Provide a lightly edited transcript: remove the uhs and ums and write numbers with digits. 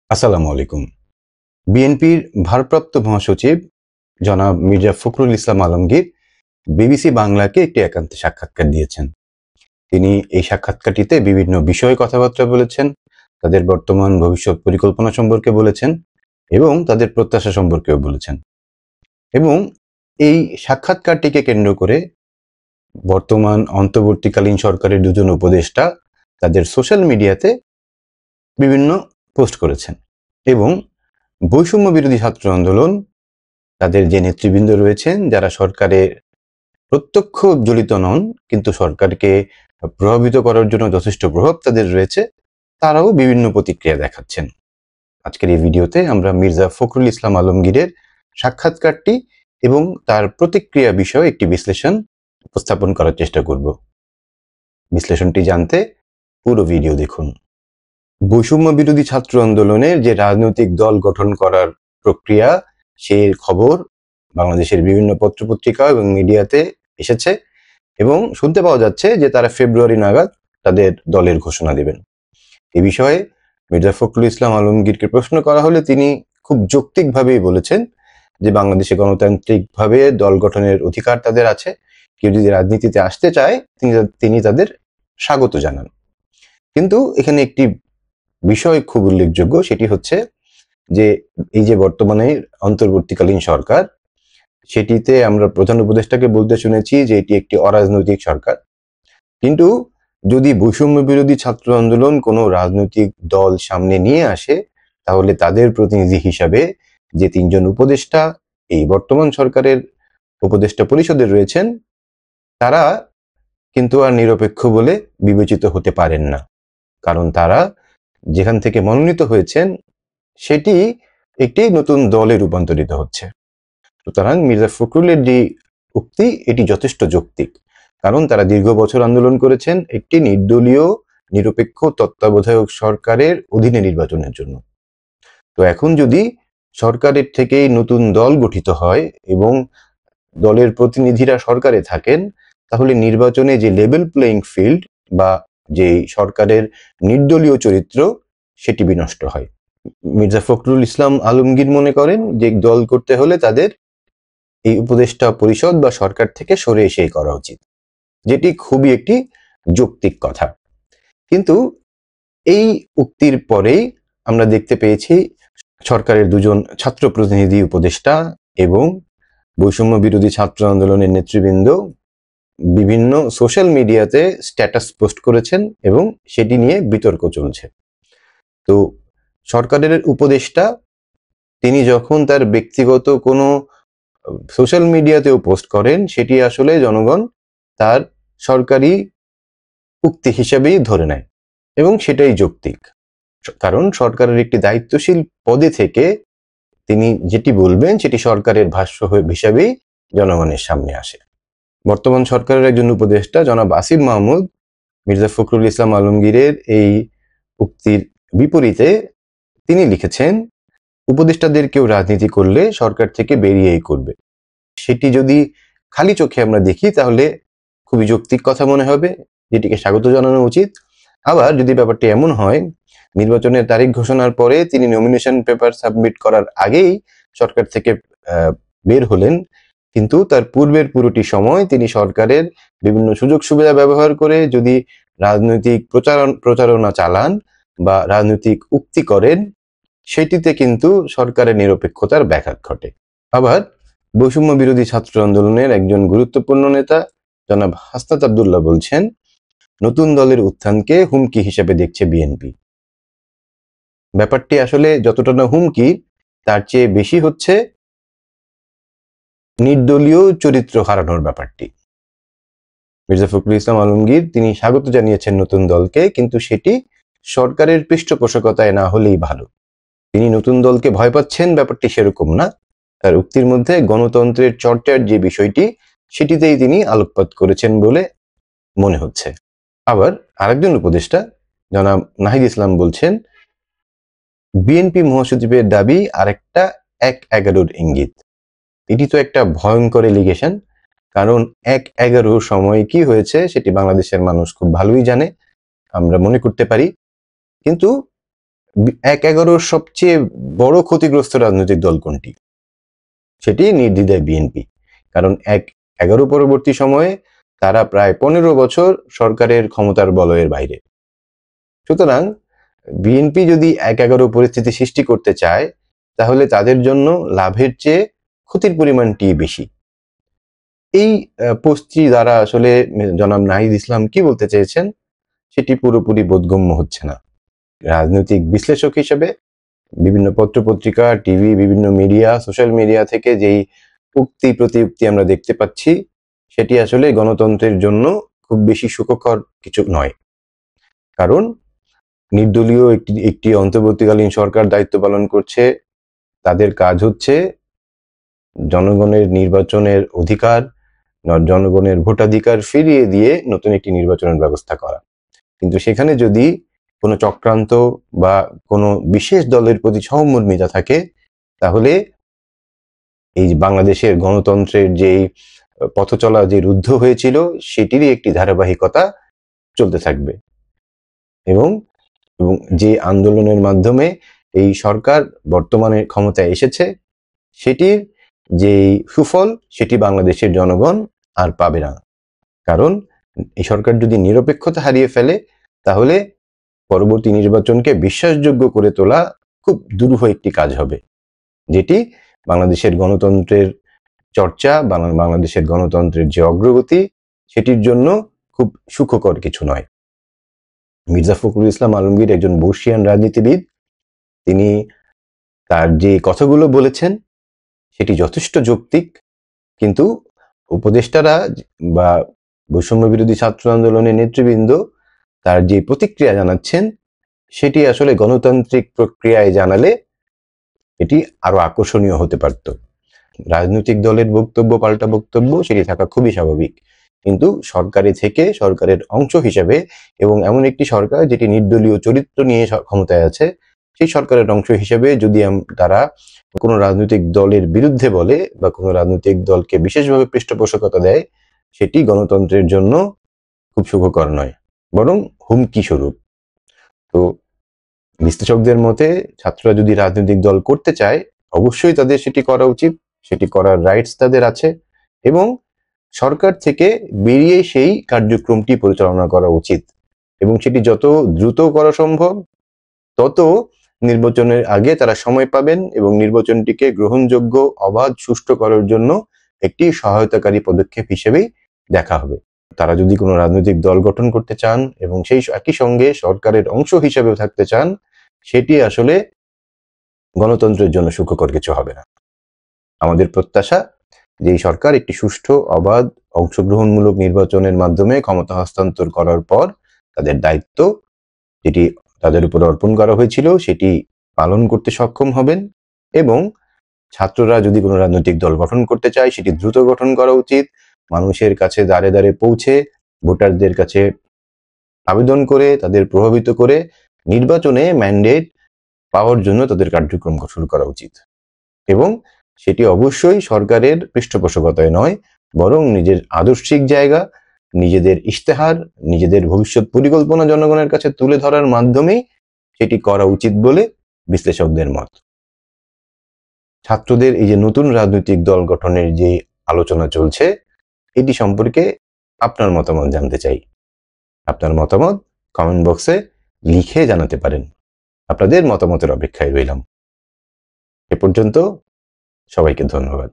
আসসালামু আলাইকুম। বিএনপির ভারপ্রাপ্ত মহাসচিব জনাব মির্জা ফখরুল ইসলাম আলমগীর বিবিসি বাংলাকে একটি একান্ত সাক্ষাৎকার দিয়েছেন। তিনি এই সাক্ষাৎকারটিতে বিভিন্ন বিষয়ে কথাবার্তা বলেছেন, তাদের বর্তমান ভবিষ্যৎ পরিকল্পনা সম্পর্কে বলেছেন এবং তাদের প্রত্যাশা সম্পর্কেও বলেছেন। এবং এই সাক্ষাৎকারটিকে কেন্দ্র করে বর্তমান অন্তর্বর্তীকালীন সরকারের দুজন উপদেষ্টা তাদের সোশ্যাল মিডিয়াতে বিভিন্ন পোস্ট করেছেন এবং বৈষম্য বিরোধী ছাত্র আন্দোলন তাদের যে নেতৃবৃন্দ রয়েছেন যারা সরকারের প্রত্যক্ষ জড়িত নন কিন্তু সরকারকে প্রভাবিত করার জন্য যথেষ্ট প্রভাব তাদের রয়েছে, তারাও বিভিন্ন প্রতিক্রিয়া দেখাচ্ছেন। আজকের এই ভিডিওতে আমরা মির্জা ফখরুল ইসলাম আলমগীরের সাক্ষাৎকারটি এবং তার প্রতিক্রিয়া বিষয়ে একটি বিশ্লেষণ উপস্থাপন করার চেষ্টা করব। বিশ্লেষণটি জানতে পুরো ভিডিও দেখুন। বৈষম্য বিরোধী ছাত্র আন্দোলনের যে রাজনৈতিক দল গঠন করার প্রক্রিয়া, সেই খবর বাংলাদেশের বিভিন্ন পত্রপত্রিকা এবং মিডিয়াতে এসেছে এবং শুনতে পাওয়া যাচ্ছে যে তারা ফেব্রুয়ারি নাগাদ তাদের দলের ঘোষণা দেবেন। এ বিষয়ে মির্জা ফখরুল ইসলাম আলমগীরকে প্রশ্ন করা হলে তিনি খুব যৌক্তিকভাবেই বলেছেন যে বাংলাদেশে গণতান্ত্রিকভাবে দল গঠনের অধিকার তাদের আছে, কেউ যদি রাজনীতিতে আসতে চায় তিনি তাদের স্বাগত জানান। কিন্তু এখানে একটি বিষয় খুব উল্লেখযোগ্য, সেটি হচ্ছে যে এই যে বর্তমানে অন্তর্বর্তীকালীন সরকার, সেটিতে আমরা প্রধান উপদেষ্টাকে বলতে শুনেছি যে এটি একটি অরাজনৈতিক সরকার। কিন্তু যদি বৈষম্য বিরোধী ছাত্র আন্দোলন কোনো রাজনৈতিক দল সামনে নিয়ে আসে, তাহলে তাদের প্রতিনিধি হিসাবে যে তিনজন উপদেষ্টা এই বর্তমান সরকারের উপদেষ্টা পরিষদে রয়েছেন, তারা কিন্তু আর নিরপেক্ষ বলে বিবেচিত হতে পারেন না, কারণ তারা যেখান থেকে মনোনীত হয়েছেন সেটি একটি নতুন দলে রূপান্তরিত হচ্ছে। সুতরাং মির্জা ফখরুলের যে উক্তি এটি যথেষ্ট যৌক্তিক, কারণ তারা দীর্ঘ বছর আন্দোলন করেছেন একটি নির্দলীয় নিরপেক্ষ তত্ত্বাবধায়ক সরকারের অধীনে নির্বাচনের জন্য। তো এখন যদি সরকারের থেকেই নতুন দল গঠিত হয় এবং দলের প্রতিনিধিরা সরকারে থাকেন, তাহলে নির্বাচনে যে লেভেল প্লেইং ফিল্ড বা যে সরকারের নির্দলীয় চরিত্র সেটি বিনষ্ট হয়। মির্জা ফখরুল ইসলাম আলমগীর মনে করেন যে দল করতে হলে তাদের এই উপদেষ্টা পরিষদ বা সরকার থেকে সরে এসেই করা উচিত, যেটি খুবই একটি যৌক্তিক কথা। কিন্তু এই উক্তির পরেই আমরা দেখতে পেয়েছি সরকারের দুজন ছাত্র প্রতিনিধি উপদেষ্টা এবং বৈষম্য বিরোধী ছাত্র আন্দোলনের নেতৃবৃন্দ বিভিন্ন সোশ্যাল মিডিয়াতে স্ট্যাটাস পোস্ট করেছেন এবং সেটি নিয়ে বিতর্ক চলছে। তো সরকারের উপদেষ্টা তিনি যখন তার ব্যক্তিগত কোনো সোশ্যাল মিডিয়াতেও পোস্ট করেন, সেটি আসলে জনগণ তার সরকারি উক্তি হিসেবেই ধরে নেয় এবং সেটাই যৌক্তিক, কারণ সরকারের একটি দায়িত্বশীল পদে থেকে তিনি যেটি বলবেন সেটি সরকারের ভাষ্য হিসাবেই জনগণের সামনে আসে। বর্তমান সরকারের একজন উপদেষ্টা জনাব আসিফ মাহমুদ মির্জা ফখরুল ইসলাম আলমগীরের এই উক্তির বিপরীতে তিনি লিখেছেন, উপদেষ্টাদের কেউ রাজনীতি করলে সরকার থেকে বেরিয়েই করবে। সেটি যদি খালি চোখে আমরা দেখি তাহলে খুবই যৌক্তিক কথা মনে হবে, যেটিকে স্বাগত জানানো উচিত। আবার যদি ব্যাপারটি এমন হয় নির্বাচনের তারিখ ঘোষণার পরে তিনি নমিনেশন পেপার সাবমিট করার আগেই সরকার থেকে বের হলেন, কিন্তু তার পূর্বের পুরোটি সময় তিনি সরকারের বিভিন্ন সুযোগ সুবিধা ব্যবহার করে যদি রাজনৈতিক প্রচারণা চালান বা রাজনৈতিক উক্তি করেন, সেটিতে কিন্তু সরকারের নিরপেক্ষতার ব্যাঘাত ঘটে। আবার বৈষম্য বিরোধী ছাত্র আন্দোলনের একজন গুরুত্বপূর্ণ নেতা জনাব হাসনাত আব্দুল্লাহ বলছেন, নতুন দলের উত্থানকে হুমকি হিসেবে দেখছে বিএনপি। ব্যাপারটি আসলে যতটা না হুমকি, তার চেয়ে বেশি হচ্ছে নির্দলীয় চরিত্র হারানোর ব্যাপারটি। মির্জা ফখরুল ইসলাম আলমগীর তিনি স্বাগত জানিয়েছেন নতুন দলকে, কিন্তু সেটি সরকারের পৃষ্ঠপোষকতায় না হলেই ভালো। তিনি নতুন দলকে ভয় পাচ্ছেন ব্যাপারটি সেরকম না, তার উক্তির মধ্যে গণতন্ত্রের চর্চার যে বিষয়টি সেটিতেই তিনি আলোকপাত করেছেন বলে মনে হচ্ছে। আবার আরেকজন উপদেষ্টা জনাব নাহিদ ইসলাম বলছেন, বিএনপি মহাসচিবের দাবি আরেকটা ১/১১ ইঙ্গিত। এটি তো একটা ভয়ঙ্কর এলিগেশন, কারণ ১/১১ সময় কি হয়েছে সেটি বাংলাদেশের মানুষ খুব ভালোই জানে, আমরা মনে করতে পারি। কিন্তু এক-11 সবচেয়ে বড় ক্ষতিগ্রস্ত রাজনৈতিক দল কোনটি? সেটি নির্দ্বিধায় বিএনপি। কারণ 11 পরবর্তী সময়ে তারা প্রায় 15 বছর সরকারের ক্ষমতার বলয়ের বাইরে। সুতরাং বিএনপি যদি 11 পরিস্থিতি সৃষ্টি করতে চায়, তাহলে তাদের জন্য লাভের চেয়ে ক্ষতির পরিমাণটি বেশি। এই পোস্টটি দ্বারা আসলে জনাব নাহিদ ইসলাম কি বলতে চেয়েছেন সেটি পুরোপুরি বোধগম্য হচ্ছে না। রাজনৈতিক বিশ্লেষক হিসেবে বিভিন্ন পত্রপত্রিকা, টিভি, বিভিন্ন মিডিয়া, সোশ্যাল মিডিয়া থেকে যেই উক্তি প্রতিউক্তি আমরা দেখতে পাচ্ছি, সেটি আসলে গণতন্ত্রের জন্য খুব বেশি সুখকর কিছু নয়। কারণ নির্দলীয় একটি অন্তর্বর্তীকালীন সরকার দায়িত্ব পালন করছে। তাদের কাজ হচ্ছে জনগণের নির্বাচনের অধিকার, জনগণের ভোটাধিকার ফিরিয়ে দিয়ে নতুন একটি নির্বাচনের ব্যবস্থা করা। কিন্তু সেখানে যদি কোনো চক্রান্ত বা কোনো বিশেষ দলের প্রতি সহমর্মিতা থাকে, তাহলে এই বাংলাদেশের গণতন্ত্রের যেই পথচলা যে রুদ্ধ হয়েছিল, সেটিরই একটি ধারাবাহিকতা চলতে থাকবে। এবং যে আন্দোলনের মাধ্যমে এই সরকার বর্তমানে ক্ষমতায় এসেছে, সেটির যেই সুফল সেটি বাংলাদেশের জনগণ আর পাবে না। কারণ এই সরকার যদি নিরপেক্ষতা হারিয়ে ফেলে, তাহলে পরবর্তী নির্বাচনকে বিশ্বাসযোগ্য করে তোলা খুব দুরূহ একটি কাজ হবে, যেটি বাংলাদেশের গণতন্ত্রের চর্চা, বাংলাদেশের গণতন্ত্রের যে অগ্রগতি, সেটির জন্য খুব সুখকর কিছু নয়। মির্জা ফখরুল ইসলাম আলমগীর একজন বর্ষিয়ান রাজনীতিবিদ। তিনি তার যে কথাগুলো বলেছেন সেটি যথেষ্ট যৌক্তিক, কিন্তু উপদেষ্টারা বা বৈষম্য বিরোধী ছাত্র আন্দোলনের নেতৃবৃন্দ তার যে প্রতিক্রিয়া জানাচ্ছেন, সেটি আসলে গণতান্ত্রিক প্রক্রিয়ায় জানালে এটি আরো আকর্ষণীয় হতে পারত। রাজনৈতিক দলের বক্তব্য পাল্টা বক্তব্য সেটি থাকা খুবই স্বাভাবিক, কিন্তু সরকারে থেকে সরকারের অংশ হিসেবে, এবং এমন একটি সরকার যেটি নির্দলীয় চরিত্র নিয়ে ক্ষমতায় আছে, সেই সরকারের অংশ হিসেবে যদি তারা কোনো রাজনৈতিক দলের বিরুদ্ধে বলে বা কোনো রাজনৈতিক দলকে বিশেষভাবে পৃষ্ঠপোষকতা দেয়, সেটি গণতন্ত্রের জন্য খুব সুখকর নয়, বরং হুমকি স্বরূপ। তো বিশ্লেষকদের মতে ছাত্ররা যদি রাজনৈতিক দল করতে চায়, অবশ্যই তাদের সেটি করা উচিত, সেটি করার রাইটস তাদের আছে, এবং সরকার থেকে বেরিয়ে সেই কার্যক্রমটি পরিচালনা করা উচিত, এবং সেটি যত দ্রুত করা সম্ভব তত নির্বাচনের আগে তারা সময় পাবেন এবং নির্বাচনটিকে গ্রহণযোগ্য, অবাধ, সুষ্ঠু করার জন্য একটি সহায়তাকারী পদক্ষেপ হিসেবেই দেখা হবে। তারা যদি কোনো রাজনৈতিক দল গঠন করতে চান এবং সেই একই সঙ্গে সরকারের অংশ হিসেবেও থাকতে চান, সেটি আসলে গণতন্ত্রের জন্য সুখকর কিছু হবে না। আমাদের প্রত্যাশা যে এই সরকার একটি সুষ্ঠু, অবাধ, অংশগ্রহণমূলক নির্বাচনের মাধ্যমে ক্ষমতা হস্তান্তর করার পর তাদের দায়িত্ব যেটি তাদের উপর অর্পণ করা হয়েছিল সেটি পালন করতে সক্ষম হবেন, এবং ছাত্ররা যদি কোনো রাজনৈতিক দল গঠন করতে চায় সেটি দ্রুত গঠন করা উচিত। মানুষের কাছে দাঁড়ে দাঁড়ে পৌঁছে ভোটারদের কাছে আবেদন করে তাদের প্রভাবিত করে নির্বাচনে ম্যান্ডেট পাওয়ার জন্য তাদের কার্যক্রম শুরু করা উচিত, এবং সেটি অবশ্যই সরকারের পৃষ্ঠপোষকতায় নয়, বরং নিজের আদর্শিক জায়গা, নিজেদের ইশতেহার, নিজেদের ভবিষ্যৎ পরিকল্পনা জনগণের কাছে তুলে ধরার মাধ্যমেই সেটি করা উচিত বলে বিশ্লেষকদের মত। ছাত্রদের এই যে নতুন রাজনৈতিক দল গঠনের যে আলোচনা চলছে, এটি সম্পর্কে আপনার মতামত জানতে চাই। আপনার মতামত কমেন্ট বক্সে লিখে জানাতে পারেন। আপনাদের মতামতের অপেক্ষায় রইলাম। এ পর্যন্ত সবাইকে ধন্যবাদ।